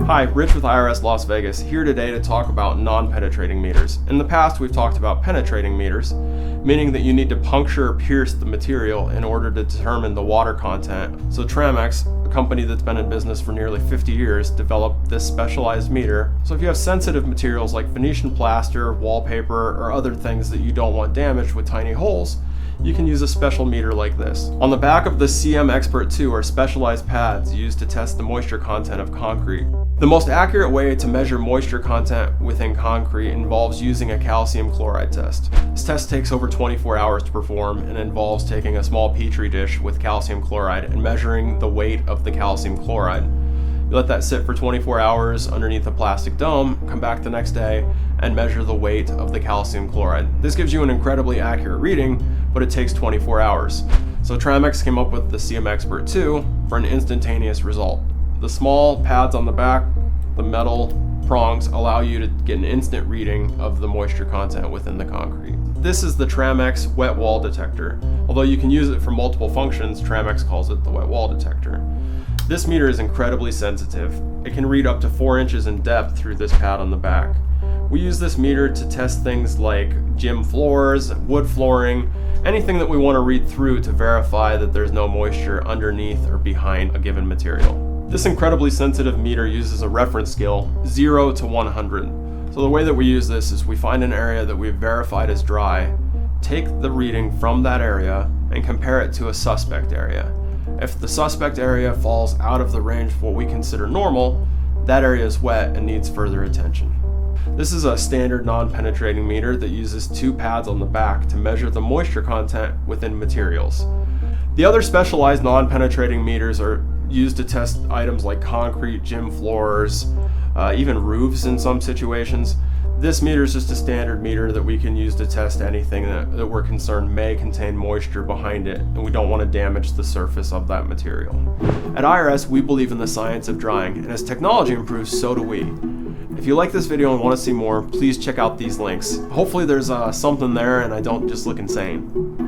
Hi, Rich with IRS Las Vegas, here today to talk about non-penetrating meters. In the past, we've talked about penetrating meters, meaning that you need to puncture or pierce the material in order to determine the water content. So Tramex, a company that's been in business for nearly 50 years, developed this specialized meter. So if you have sensitive materials like Venetian plaster, wallpaper, or other things that you don't want damaged with tiny holes, you can use a special meter like this. On the back of the CM Expert 2 are specialized pads used to test the moisture content of concrete. The most accurate way to measure moisture content within concrete involves using a calcium chloride test. This test takes over 24 hours to perform and involves taking a small petri dish with calcium chloride and measuring the weight of the calcium chloride. You let that sit for 24 hours underneath a plastic dome, come back the next day, and measure the weight of the calcium chloride. This gives you an incredibly accurate reading, but it takes 24 hours. So Tramex came up with the CM Expert 2 for an instantaneous result. The small pads on the back, the metal prongs, allow you to get an instant reading of the moisture content within the concrete. This is the Tramex wet wall detector. Although you can use it for multiple functions, Tramex calls it the wet wall detector. This meter is incredibly sensitive. It can read up to 4 inches in depth through this pad on the back. We use this meter to test things like gym floors, wood flooring, anything that we want to read through to verify that there's no moisture underneath or behind a given material. This incredibly sensitive meter uses a reference scale 0 to 100. So the way that we use this is we find an area that we've verified as dry, take the reading from that area, and compare it to a suspect area. If the suspect area falls out of the range of what we consider normal, that area is wet and needs further attention. This is a standard non-penetrating meter that uses 2 pads on the back to measure the moisture content within materials. The other specialized non-penetrating meters are used to test items like concrete, gym floors, even roofs in some situations. This meter is just a standard meter that we can use to test anything that we're concerned may contain moisture behind it, and we don't want to damage the surface of that material. At IRS, we believe in the science of drying, and as technology improves, so do we. If you like this video and want to see more, please check out these links. Hopefully there's something there and I don't just look insane.